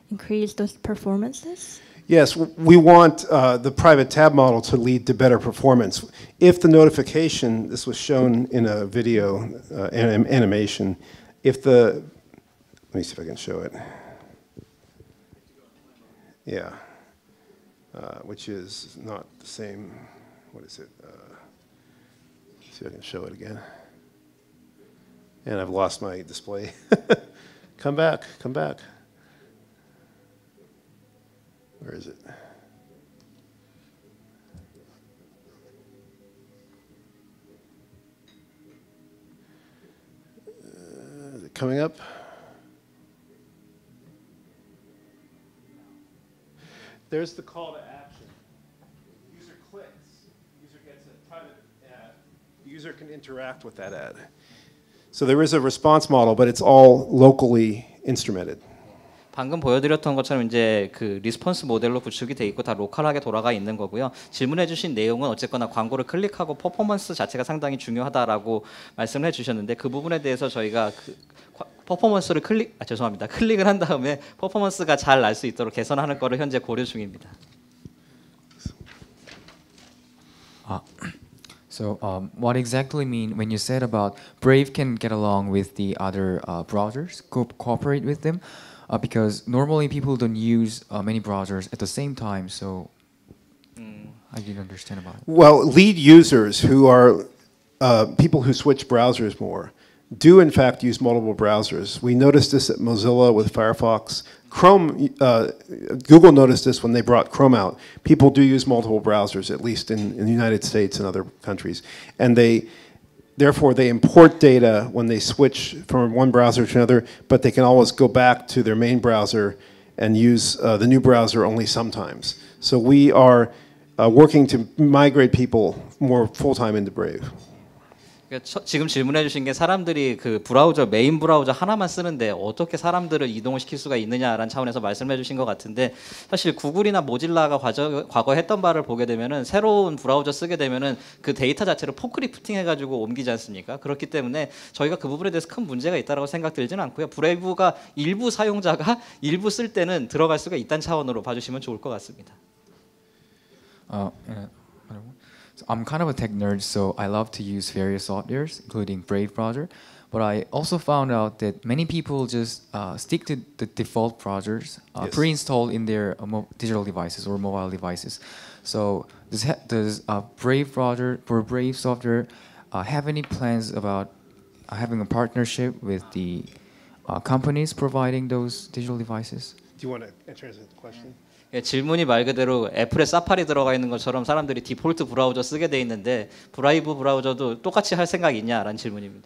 increase those performances? Yes, we want the private tab model to lead to better performance. If the notification, this was shown in a video animation, if the, let me see if I can show it. Yeah, which is not the same, what is it? See if I can show it again. And I've lost my display. Come back, come back. Where is it? Is it coming up? There's the call to action. User clicks. User gets a private ad. The user can interact with that ad. So there is a response model, but it's all locally instrumented. 방금 보여드렸던 것처럼 이제 그 리스폰스 모델로 구축이 돼 있고 다 로컬하게 돌아가 있는 거고요. 질문해주신 내용은 어쨌거나 광고를 클릭하고 퍼포먼스 자체가 상당히 중요하다라고 말씀을 해주셨는데 그 부분에 대해서 저희가 그 퍼포먼스를 클릭을 한 다음에 퍼포먼스가 잘 날 수 있도록 개선하는 거를 현재 고려 중입니다. So what exactly mean when you said about Brave can get along with the other browsers, cooperate with them? Because normally people don't use many browsers at the same time, so I didn't understand about it. Well, lead users who are people who switch browsers more do in fact use multiple browsers. We noticed this at Mozilla with Firefox. Chrome, Google noticed this when they brought Chrome out. People do use multiple browsers, at least in the United States and other countries. And therefore, they import data when they switch from one browser to another, but they can always go back to their main browser and use the new browser only sometimes. So we are working to migrate people more full-time into Brave. 지금 질문해 주신 게 사람들이 그 브라우저 메인 브라우저 하나만 쓰는데 어떻게 사람들을 이동을 시킬 수가 있느냐라는 차원에서 말씀해 주신 것 같은데 사실 구글이나 모질라가 과거에 했던 바를 보게 되면은 새로운 브라우저 쓰게 되면은 그 데이터 자체를 포크리프팅 해가지고 옮기지 않습니까? 그렇기 때문에 저희가 그 부분에 대해서 큰 문제가 있다라고 생각들지는 않고요. 브레이브가 일부 사용자가 일부 쓸 때는 들어갈 수가 있다는 차원으로 봐주시면 좋을 것 같습니다. So I'm kind of a tech nerd, so I love to use various softwares, including Brave browser. But I also found out that many people just stick to the default browsers pre-installed in their digital devices or mobile devices. So does Brave browser or Brave software have any plans about having a partnership with the companies providing those digital devices? Do you want to answer the question? 예, 질문이 말 그대로 애플의 사파리 들어가 있는 것처럼 사람들이 디폴트 브라우저 쓰게 돼 있는데 브라이브 브라우저도 똑같이 할 생각 있냐라는 질문입니다.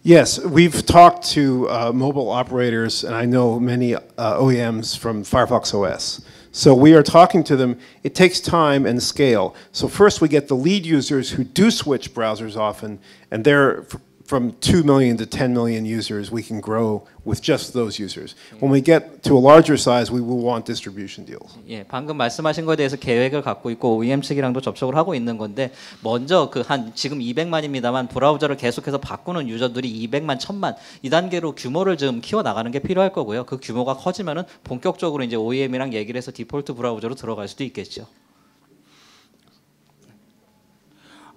Yes, we've talked to mobile operators, and I know many OEMs from Firefox OS. So we are talking to them. It takes time and scale. So first we get the lead users who do switch browsers often, and they're from 2 million to 10 million users, we can grow with just those users. When we get to a larger size, we will want distribution deals. 예, 방금 말씀하신 거에 대해서 계획을 갖고 있고 OEM 측이랑도 접촉을 하고 있는 건데 먼저 그 한 지금 200만입니다만 브라우저를 계속해서 바꾸는 유저들이 200만, 1000만 이 단계로 규모를 좀 키워 나가는 게 필요할 거고요. 그 규모가 커지면은 본격적으로 이제 OEM이랑 얘기를 해서 디폴트 브라우저로 들어갈 수도 있겠죠.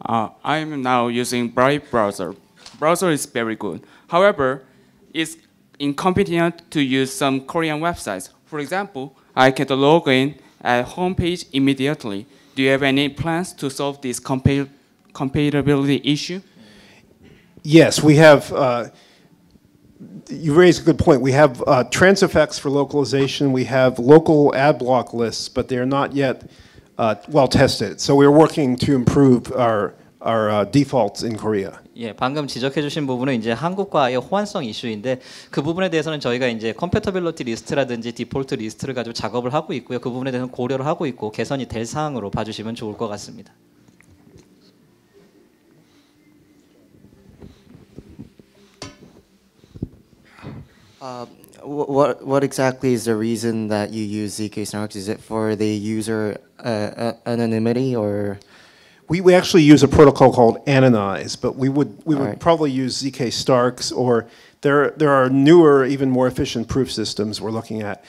I'm now using Brave browser. Browser is very good. However, it's inconvenient to use some Korean websites. For example, I can log in at homepage immediately. Do you have any plans to solve this compatibility issue? Yes, we have. You raise a good point. We have trans effects for localization. We have local ad block lists, but they are not yet well tested. So we're working to improve our defaults in Korea. 예, 방금 지적해주신 부분은 이제 한국과의 호환성 이슈인데 그 부분에 대해서는 저희가 이제 컴패터빌리티 리스트라든지 디폴트 리스트를 가지고 작업을 하고 있고요. 그 부분에 대해서는 고려를 하고 있고 개선이 될 사항으로 봐주시면 좋을 것 같습니다. What exactly is the reason that you use ZK Snarks? Is it for the user anonymity or? We actually use a protocol called Anonyze, but we would Right. probably use ZK Starks, or there are newer, even more efficient proof systems we're looking at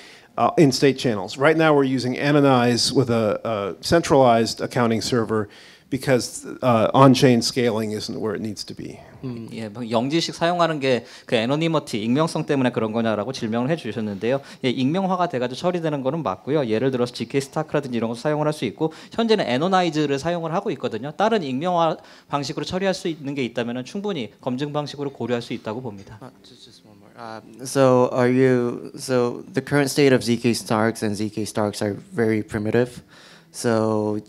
in state channels. Right now we're using Anonyze with a centralized accounting server because on-chain scaling isn't where it needs to be. 예, 뭐 영지식 사용하는 게 그 애노니머티, 익명성 때문에 그런 거냐라고 질문을 해주셨는데요. 예, 익명화가 돼가지고 처리되는 거는 맞고요. 예를 들어서 GK 스타크라든지 이런 거 사용을 할 수 있고 현재는 애노나이즈를 사용을 하고 있거든요. 다른 익명화 방식으로 처리할 수 있는 게 있다면 충분히 검증 방식으로 고려할 수 있다고 봅니다. Just one more. So the current state of ZK Starks and ZK Starks are very primitive. So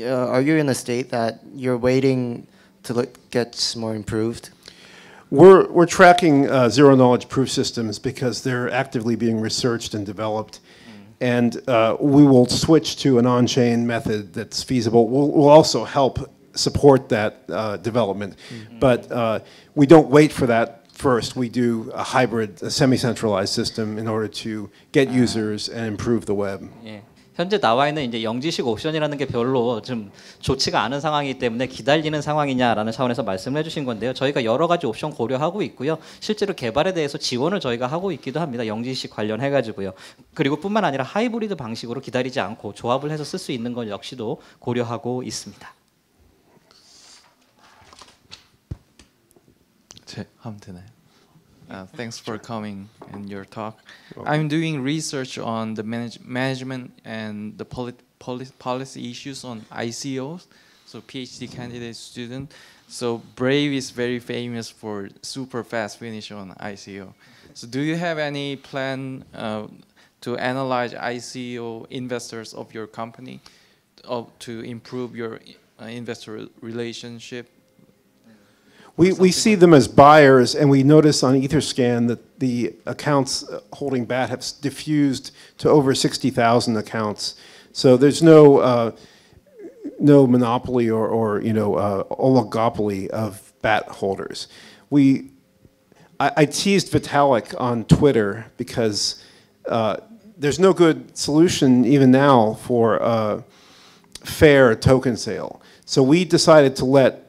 are you in a state that you're waiting till it gets more improved? We're tracking zero knowledge proof systems because they're actively being researched and developed, and we will switch to an on-chain method that's feasible. We'll also help support that development, but we don't wait for that first. We do a hybrid, a semi-centralized system in order to get users and improve the web. 예. 현재 나와 있는 이제 영지식 옵션이라는 게 별로 좀 좋지가 않은 상황이기 때문에 기다리는 상황이냐라는 차원에서 말씀을 해주신 건데요. 저희가 여러 가지 옵션 고려하고 있고요. 실제로 개발에 대해서 지원을 저희가 하고 있기도 합니다. 영지식 관련해 가지고요. 그리고 뿐만 아니라 하이브리드 방식으로 기다리지 않고 조합을 해서 쓸 수 있는 것 역시도 고려하고 있습니다. 하면 되나요? Thanks for coming in your talk. I'm doing research on the management and the policy issues on ICOs, so PhD candidate student. So Brave is very famous for super fast finish on ICO. So do you have any plan to analyze ICO investors of your company to improve your investor relationship? We see them as buyers, and we notice on Etherscan that the accounts holding BAT have diffused to over 60,000 accounts. So there's no monopoly or oligopoly of BAT holders. I teased Vitalik on Twitter because there's no good solution even now for fair token sale. So we decided to let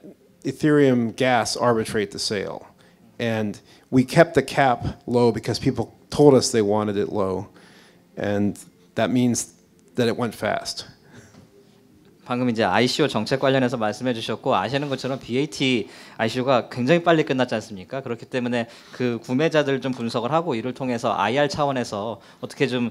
Ethereum Gas arbitrate the sale, and we kept the cap low because people told us they wanted it low, and that means that it went fast. 방금 이제 ICO 정책 관련해서 말씀해 주셨고 아시는 것처럼 BAT ICO가 굉장히 빨리 끝났지 않습니까? 그렇기 때문에 그 구매자들 좀 분석을 하고 이를 통해서 IR 차원에서 어떻게 좀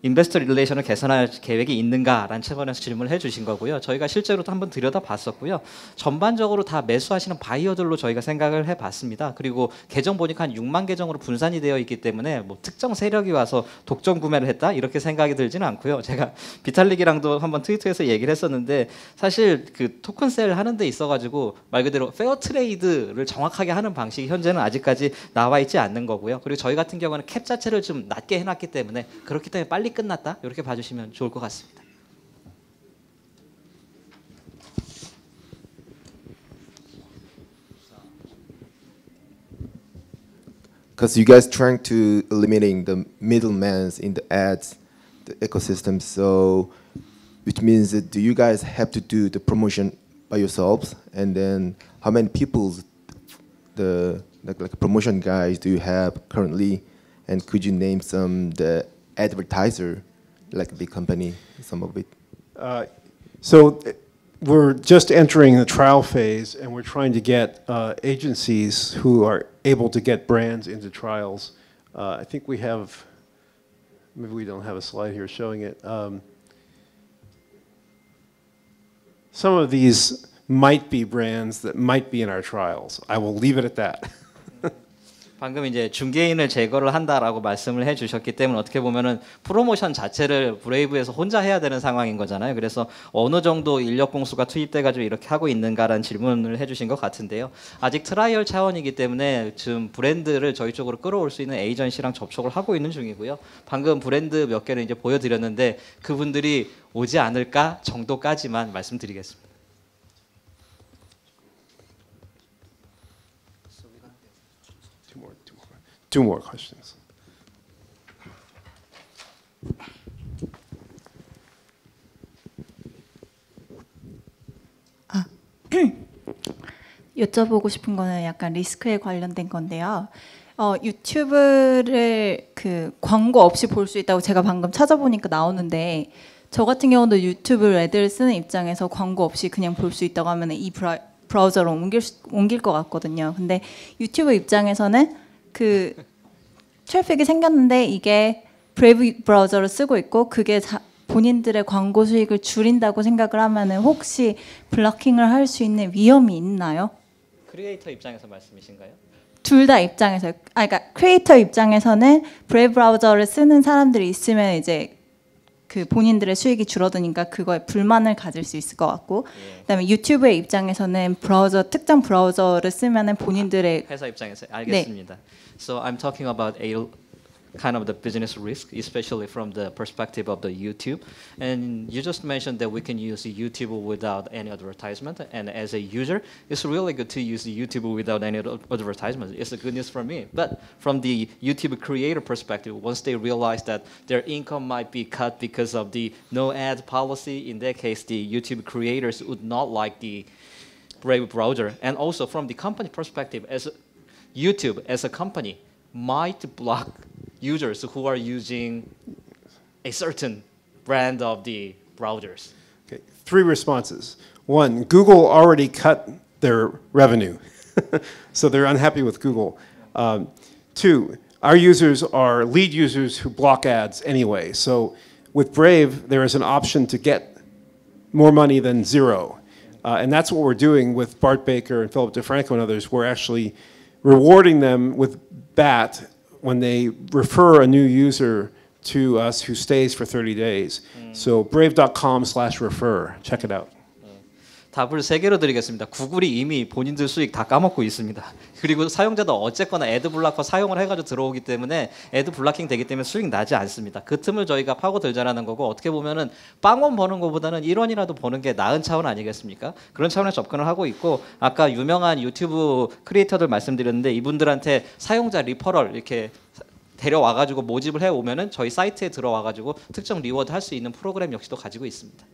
인베스터 릴레이션을 개선할 계획이 있는가라는 차원에서 질문을 해주신 거고요. 저희가 실제로도 한번 들여다봤었고요. 전반적으로 다 매수하시는 바이어들로 저희가 생각을 해봤습니다. 그리고 계정 보니까 한 6만 계정으로 분산이 되어 있기 때문에 뭐 특정 세력이 와서 독점 구매를 했다 이렇게 생각이 들지는 않고요. 제가 비탈릭이랑도 한번 트위터에서 얘기를 했었는데 사실 그 토큰셀 하는 데 있어가지고 말 그대로 페어 트레이드를 정확하게 하는 방식이 현재는 아직까지 나와 있지 않는 거고요. 그리고 저희 같은 경우는 캡 자체를 좀 낮게 해놨기 때문에 그렇기 때문에 빨리 끝났다 이렇게 봐주시면 좋을 것 같습니다. Because you guys trying to eliminating the middlemen in the ads, the ecosystem. So, which means that do you guys have to do the promotion by yourselves? And then how many people, the like promotion guys do you have currently? And could you name some the advertiser, like a big company, some of it? So we're just entering the trial phase, and we're trying to get agencies who are able to get brands into trials. I think we have, maybe we don't have a slide here showing it. Some of these might be brands that might be in our trials. I will leave it at that. 방금 이제 중개인을 제거를 한다라고 말씀을 해주셨기 때문에 어떻게 보면은 프로모션 자체를 브레이브에서 혼자 해야 되는 상황인 거잖아요. 그래서 어느 정도 인력 공수가 투입돼가지고 이렇게 하고 있는가라는 질문을 해주신 것 같은데요. 아직 트라이얼 차원이기 때문에 지금 브랜드를 저희 쪽으로 끌어올 수 있는 에이전시랑 접촉을 하고 있는 중이고요. 방금 브랜드 몇 개를 이제 보여드렸는데 그분들이 오지 않을까 정도까지만 말씀드리겠습니다. Two more questions. 여쭤보고 싶은 거는 약간 리스크에 관련된 건데요. 유튜브를 그 광고 없이 볼 수 있다고 제가 방금 찾아보니까 나오는데 저 같은 경우도 유튜브 애들 쓰는 입장에서 광고 없이 그냥 볼 수 있다고 하면 이 브라우저로 옮길 것 같거든요. 근데 유튜브 입장에서는 그 트래픽이 생겼는데 이게 브레이브 브라우저를 쓰고 있고 그게 본인들의 광고 수익을 줄인다고 생각을 하면은 혹시 블로킹을 할 수 있는 위험이 있나요? 크리에이터 입장에서 말씀이신가요? 둘 다 입장에서, 그러니까 크리에이터 입장에서는 브레이브 브라우저를 쓰는 사람들이 있으면 이제 그 본인들의 수익이 줄어드니까 그거에 불만을 가질 수 있을 것 같고, 그다음에 유튜브의 입장에서는 특정 브라우저를 쓰면은 본인들의 회사 입장에서 알겠습니다. So I'm talking about a kind of the business risk, especially from the perspective of the YouTube. And you just mentioned that we can use YouTube without any advertisement. And as a user, it's really good to use YouTube without any advertisement. It's a good news for me. But from the YouTube creator perspective, once they realize that their income might be cut because of the no ad policy, in that case, the YouTube creators would not like the Brave browser. And also from the company perspective, as YouTube as a company might block users who are using a certain brand of the browsers. Okay, 3 responses. 1, Google already cut their revenue, so they're unhappy with Google. 2, our users are lead users who block ads anyway. So with Brave, there is an option to get more money than 0. And that's what we're doing with Bart Baker and Philip DeFranco and others. We're actually rewarding them with BAT when they refer a new user to us who stays for 30 days. So brave.com/refer. Check it out. 답을 3개로 드리겠습니다. 구글이 이미 본인들 수익 다 까먹고 있습니다. 그리고 사용자도 어쨌거나 애드 블락커 사용을 해가지고 들어오기 때문에 애드 블락킹 되기 때문에 수익 나지 않습니다. 그 틈을 저희가 파고들자라는 거고, 어떻게 보면은 빵원 버는 것보다는 1원이라도 버는 게 나은 차원 아니겠습니까? 그런 차원에서 접근을 하고 있고, 아까 유명한 유튜브 크리에이터들 말씀드렸는데 이분들한테 사용자 리퍼럴 이렇게 데려와가지고 모집을 해오면은 저희 사이트에 들어와가지고 특정 리워드 할 수 있는 프로그램 역시도 가지고 있습니다.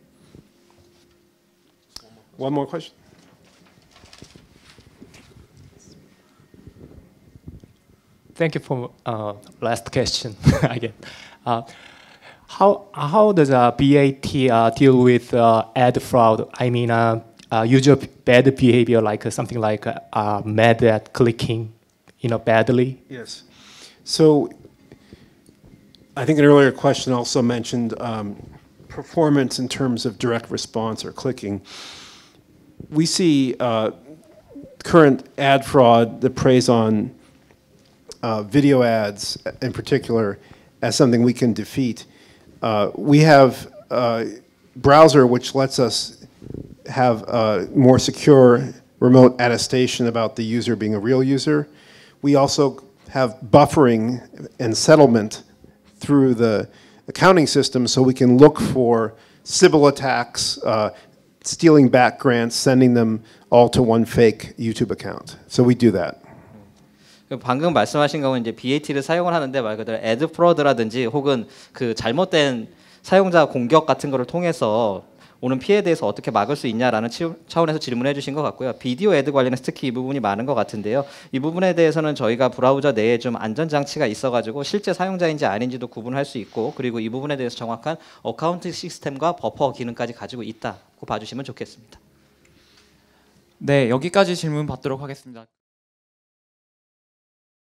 One more question. Thank you for last question again. How does BAT deal with ad fraud? I mean, user bad behavior, like something like mad at clicking, badly. Yes. So I think an earlier question also mentioned performance in terms of direct response or clicking. We see current ad fraud that preys on video ads in particular as something we can defeat. We have a browser which lets us have a more secure remote attestation about the user being a real user. We also have buffering and settlement through the accounting system so we can look for Sybil attacks, stealing back grants, sending them all to one fake YouTube account. So we do that. 방금 말씀하신 거는 이제 BAT를 사용을 하는데 말 그대로 애드 프로드라든지 혹은 그 잘못된 사용자 공격 같은 거를 통해서 오는 피해에 대해서 어떻게 막을 수 있냐라는 차원에서 질문해 주신 것 같고요. 비디오 애드 관련해서 특히 이 부분이 많은 것 같은데요. 이 부분에 대해서는 저희가 브라우저 내에 좀 안전장치가 있어가지고 실제 사용자인지 아닌지도 구분할 수 있고, 그리고 이 부분에 대해서 정확한 어카운트 시스템과 버퍼 기능까지 가지고 있다고 봐주시면 좋겠습니다. 네, 여기까지 질문 받도록 하겠습니다.